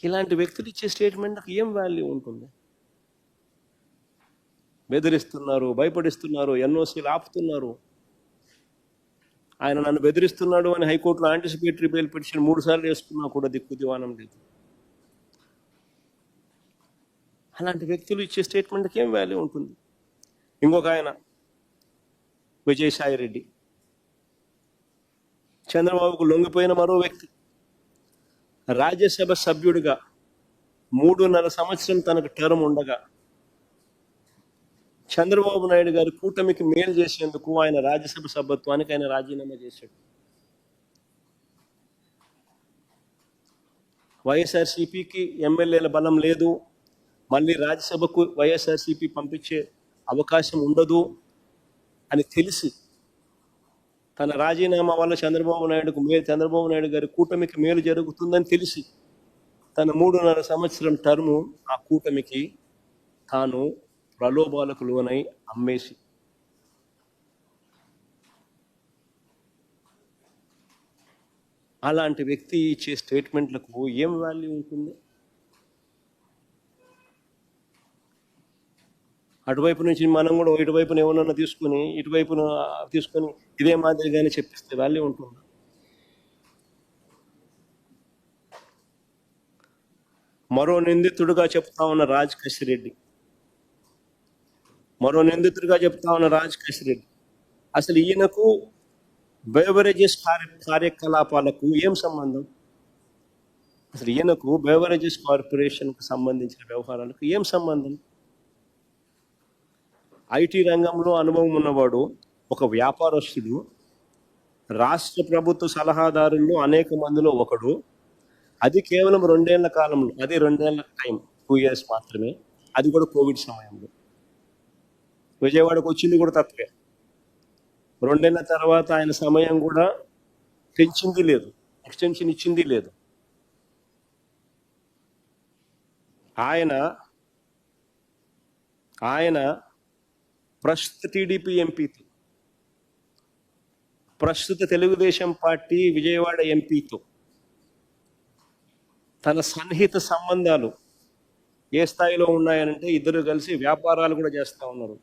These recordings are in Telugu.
ఇలాంటి వ్యక్తులు ఇచ్చే స్టేట్మెంట్కి ఏం వాల్యూ ఉంటుంది? బెదిరిస్తున్నారు, భయపడిస్తున్నారు, ఎన్ఓసీలు ఆపుతున్నారు. ఆయన నన్ను బెదిరిస్తున్నాడు అని హైకోర్టులో యాంటిసిపేటరీ బెయిల్ పిటిషన్ 3 సార్లు వేసుకున్నా కూడా దిక్కు దివానం లేదు. అలాంటి వ్యక్తులు ఇచ్చే స్టేట్మెంట్కి ఏం వాల్యూ ఉంటుంది? ఇంకొక ఆయన విజయసాయి రెడ్డి, చంద్రబాబుకు లొంగిపోయిన మరో వ్యక్తి. రాజ్యసభ సభ్యుడిగా 3.5 సంవత్సరం తనకు టర్మ్ ఉండగా చంద్రబాబు నాయుడు గారు కూటమికి మేలు చేసేందుకు ఆయన రాజ్యసభ సభ్యత్వానికి ఆయన రాజీనామా చేశాడు. వైఎస్ఆర్సీపీకి ఎమ్మెల్యేల బలం లేదు, మళ్ళీ రాజ్యసభకు వైఎస్ఆర్సీపీ పంపించే అవకాశం ఉండదు అని తెలిసి తన రాజీనామా వల్ల చంద్రబాబు నాయుడు గారి కూటమికి మేలు జరుగుతుందని తెలిసి తన 3.5 సంవత్సరం టర్ము ఆ కూటమికి తాను ప్రలోభాలకు లోనై అమ్మేసి అలాంటి వ్యక్తి ఇచ్చే స్టేట్మెంట్లకు ఏం వాల్యూ ఉంటుంది? అటువైపు నుంచి మనం కూడా ఇటువైపున ఏమన్నా తీసుకుని ఇటువైపున తీసుకొని ఇదే మాదిరిగానే చెప్పిస్తే వాల్యూ ఉంటుంది? మరో నిందితుడిగా చెప్తా ఉన్న రాజ్ కసిరెడ్డి, అసలు ఈయనకు బెవరేజెస్ కార్యకలాపాలకు ఏం సంబంధం? అసలు ఈయనకు బెవరేజెస్ కార్పొరేషన్కు సంబంధించిన వ్యవహారాలకు ఏం సంబంధం? ఐటీ రంగంలో అనుభవం ఉన్నవాడు, ఒక వ్యాపారస్తుడు, రాష్ట్ర ప్రభుత్వ సలహాదారుల్లో అనేక మందిలో ఒకడు. అది కేవలం 2 ఏళ్ల కాలంలో, అది 2 ఏళ్ల టైం, 2 years మాత్రమే, అది కూడా కోవిడ్ సమయంలో. విజయవాడకు వచ్చింది కూడా తక్కువే. 2 ఏళ్ల తర్వాత ఆయన సమయం కూడా పెంచింది లేదు, ఎక్స్టెన్షన్ ఇచ్చింది లేదు. ఆయన ప్రస్తుత టీడీపీ ఎంపీతో, ప్రస్తుత తెలుగుదేశం పార్టీ విజయవాడ ఎంపీతో తన సన్నిహిత సంబంధాలు ఏ స్థాయిలో ఉన్నాయనంటే ఇద్దరు కలిసి వ్యాపారాలు కూడా చేస్తూ ఉన్నారు.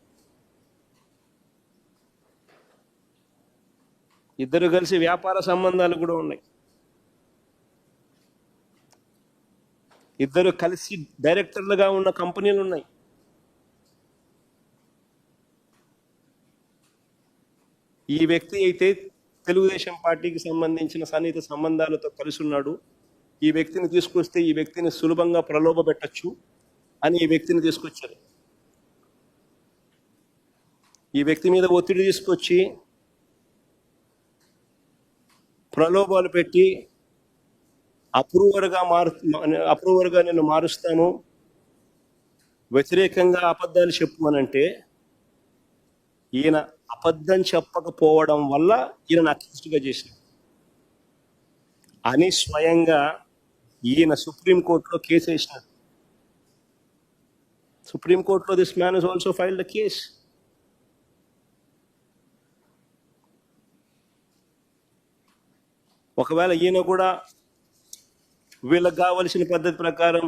ఇద్దరు కలిసి వ్యాపార సంబంధాలు కూడా ఉన్నాయి. ఇద్దరు కలిసి డైరెక్టర్లుగా ఉన్న కంపెనీలు ఉన్నాయి. ఈ వ్యక్తి అయితే తెలుగుదేశం పార్టీకి సంబంధించిన సన్నిహిత సంబంధాలతో కలిసి ఉన్నాడు. ఈ వ్యక్తిని తీసుకొస్తే ఈ వ్యక్తిని సులభంగా ప్రలోభ పెట్టచ్చు అని ఈ వ్యక్తిని తీసుకొచ్చారు. ఈ వ్యక్తి మీద ఒత్తిడి తీసుకొచ్చి ప్రలోభాలు పెట్టి అప్రూవర్గా నేను మారుస్తాను, వ్యతిరేకంగా అబద్ధాలు చెప్పు అనంటే ఈయన అబద్ధం చెప్పకపోవడం వల్ల ఈయన అక్యూజ్డ్గా చేశారు అని స్వయంగా ఈయన సుప్రీంకోర్టులో కేసు వేసినారు. సుప్రీంకోర్టులో this man is also filed the case. ఒకవేళ ఈయన కూడా వీళ్ళకి కావలసిన పద్ధతి ప్రకారం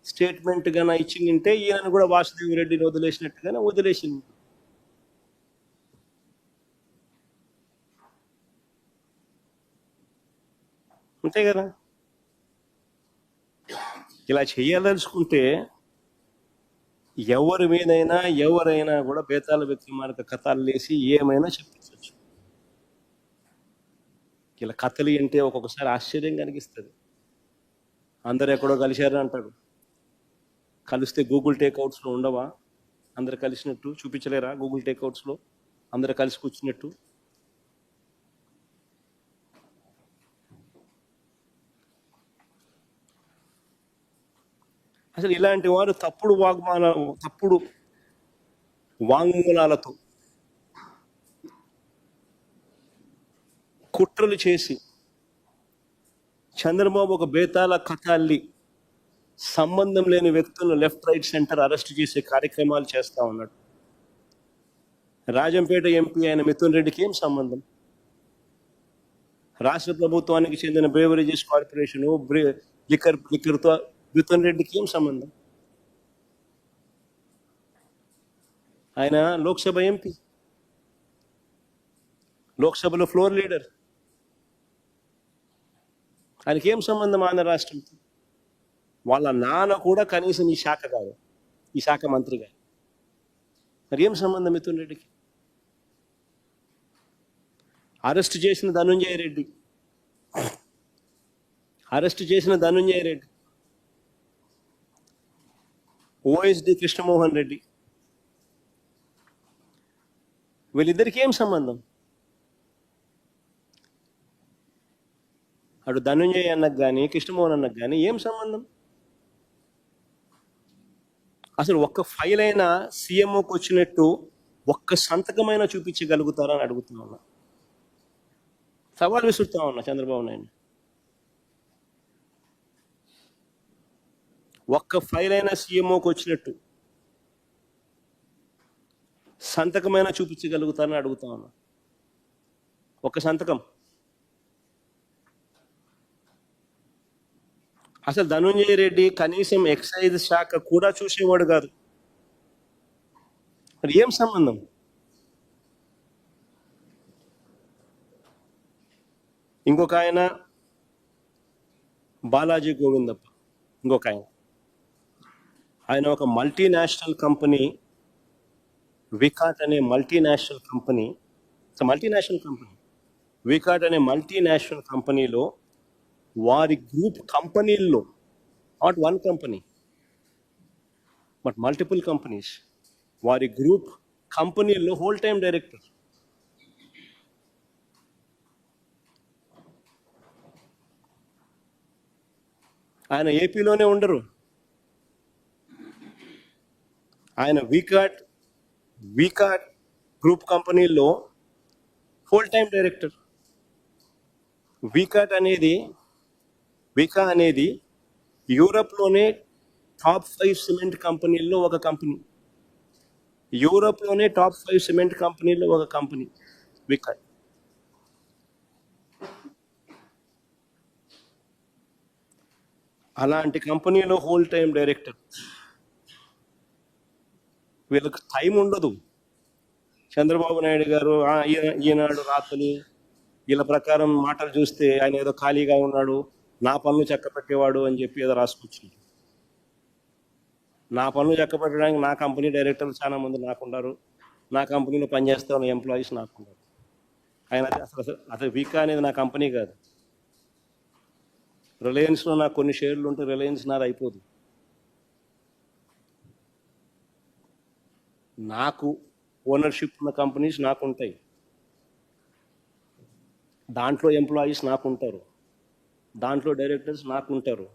స్టేట్మెంట్ గాన ఇచ్చిందంటే ఈయనను కూడా వాసుదేవ్ రెడ్డిని వదిలేసినట్టుగానే వదిలేసింది. అంతే కదా. ఇలా చేయాలనుకుంటే ఎవరైనా కూడా బేతాళ విక్రమార్క కథలు లేసి ఏమైనా చెప్పించవచ్చు. ఇలా కథలు అంటే ఒక్కొక్కసారి ఆశ్చర్యం కలిగిస్తుంది. అందరు ఎక్కడో కలిశారు అంటాడు. కలిస్తే గూగుల్ టేక్అవుట్స్లో ఉండవా? అందరు కలిసినట్టు చూపించలేరా? గూగుల్ టేక్అవుట్స్లో అందరు కలిసి కూర్చున్నట్టు. అసలు ఇలాంటి వారు తప్పుడు వాంగ్మూలాలతో కుట్రలు చేసి చంద్రబాబు ఒక బేతాళ కథల్లి సంబంధం లేని వ్యక్తులను లెఫ్ట్ రైట్ సెంటర్ అరెస్ట్ చేసే కార్యక్రమాలు చేస్తూ ఉన్నాడు. రాజంపేట ఎంపీ అయిన మిథున్ రెడ్డికి ఏం సంబంధం? రాష్ట్ర ప్రభుత్వానికి చెందిన బ్రేవరేజెస్ కార్పొరేషను, లిక్కర్తో మిథున్ రెడ్డికి ఏం సంబంధం? ఆయన లోక్సభ ఎంపీ, లోక్సభలో ఫ్లోర్ లీడర్. ఆయనకి ఏం సంబంధం ఆంధ్ర రాష్ట్రంతో? వాళ్ళ నాన్న కూడా కనీసం ఈ శాఖ కాదు, ఈ శాఖ మంత్రి కాదు. మరి ఏం సంబంధం మిథున్ రెడ్డికి? అరెస్ట్ చేసిన ధనుంజయ రెడ్డి, ఓఎస్డి కృష్ణమోహన్ రెడ్డి, వీళ్ళిద్దరికి ఏం సంబంధం? అటు ధనుంజయ అన్నకు కానీ కృష్ణమోహన్ అన్నకు కానీ ఏం సంబంధం? అసలు ఒక్క ఫైల్ అయినా సీఎంఓకి వచ్చినట్టు ఒక్క సంతకమైనా చూపించగలుగుతారా అని అడుగుతున్నా ఉన్నా, సవాల్ విసురుతా ఉన్నా చంద్రబాబు నాయుడు. ఒక్క ఫైల్ అయినా సీఎంఓకి వచ్చినట్టు సంతకమైనా చూపించగలుగుతారని అడుగుతా ఉన్నా. ఒక్క సంతకం. అసలు ధనుంజయ రెడ్డి కనీసం ఎక్సైజ్ శాఖ కూడా చూసేవాడు కాదు. మరి ఏం సంబంధం? ఇంకొక ఆయన బాలాజీ గోవిందప్ప, ఇంకొక ఆయన ఒక మల్టీనేషనల్ కంపెనీ, వికాట్ అనే మల్టీనేషనల్ కంపెనీ, వికాట్ అనే మల్టీనేషనల్ కంపెనీలో వారి గ్రూప్ కంపెనీల్లో, not one company but multiple companies, వారి గ్రూప్ కంపెనీల్లో హోల్ టైం డైరెక్టర్. ఆయన ఏపీలోనే ఉండరు. ఆయన వికాట్ గ్రూప్ కంపెనీల్లో హోల్ టైం డైరెక్టర్. వికా అనేది యూరప్లోనే టాప్ 5 సిమెంట్ కంపెనీల్లో ఒక కంపెనీ. వికాట్. అలాంటి కంపెనీలో హోల్ టైం డైరెక్టర్. వీళ్ళకి టైం ఉండదు. చంద్రబాబు నాయుడు గారు ఈనాడు రాత్రులు వీళ్ళ ప్రకారం మాటలు చూస్తే ఆయన ఏదో ఖాళీగా ఉన్నాడు, నా పనులు చక్కపెట్టేవాడు అని చెప్పి ఏదో రాసుకొచ్చింది. నా పనులు చక్కపెట్టడానికి నా కంపెనీ డైరెక్టర్లు చాలా మంది నాకున్నారు, నా కంపెనీలో పనిచేస్తా ఉన్న ఎంప్లాయీస్ నాకున్నారు. ఆయన అసలు వికా అనేది నా కంపెనీ కాదు. రిలయన్స్లో నాకు కొన్ని షేర్లు ఉంటే రిలయన్స్ నాది అయిపోదు. నాకు ఓనర్షిప్ ఉన్న కంపెనీస్ నాకు ఉంటాయి, దాంట్లో ఎంప్లాయీస్ నాకు ఉంటారు, దాంట్లో డైరెక్టర్స్ నాకు ఉంటారు.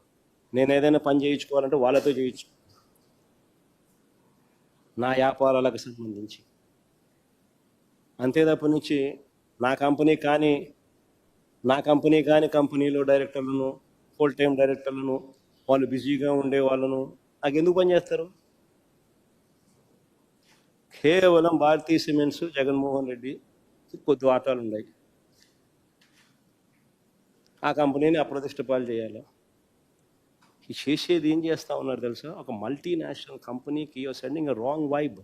నేను ఏదైనా పని చేయించుకోవాలంటే వాళ్ళతో చేయించు, నా వ్యాపారాలకు సంబంధించి. అంతే తప్ప నుంచి నా కంపెనీ కానీ కంపెనీలో డైరెక్టర్లను, ఫుల్ టైం డైరెక్టర్లను, వాళ్ళు బిజీగా ఉండే వాళ్ళను నాకు ఎందుకు పనిచేస్తారు? కేవలం భారతీయ సిమెంట్స్, జగన్మోహన్ రెడ్డి కొద్ది వాటాలు ఉన్నాయి, ఆ కంపెనీని అప్రతిష్ట పాలు చేయాలి. చేసేది ఏం చేస్తా ఉన్నారు తెలుసా? ఒక మల్టీనేషనల్ కంపెనీకి you're sending a wrong vibe.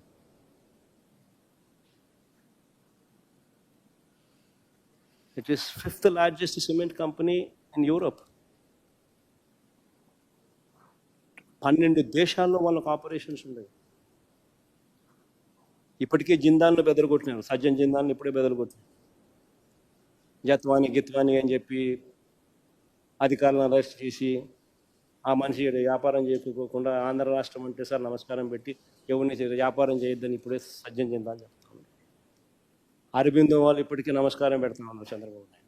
It is 5th largest cement company in Europe. 12 దేశాల్లో వాళ్ళకు ఆపరేషన్స్ ఉన్నాయి. ఇప్పటికే జిందాన్లు బెదరగొట్టినారు, సజ్జన్ జిందాన్లు ఇప్పుడే బెదరగొట్టినారు. గిత్వాని అని చెప్పి అధికారులను అరెస్ట్ చేసి ఆ మనిషి వ్యాపారం చేసుకోకుండా ఆంధ్ర రాష్ట్రం అంటే సార్ నమస్కారం పెట్టి ఎవరిని వ్యాపారం చేయొద్దని ఇప్పుడే సజ్జన్ జిందాన్ చెప్తా ఉన్నారు. అరబిందో వాళ్ళు ఇప్పటికీ నమస్కారం పెడతా ఉన్నారు చంద్రబాబు నాయుడు.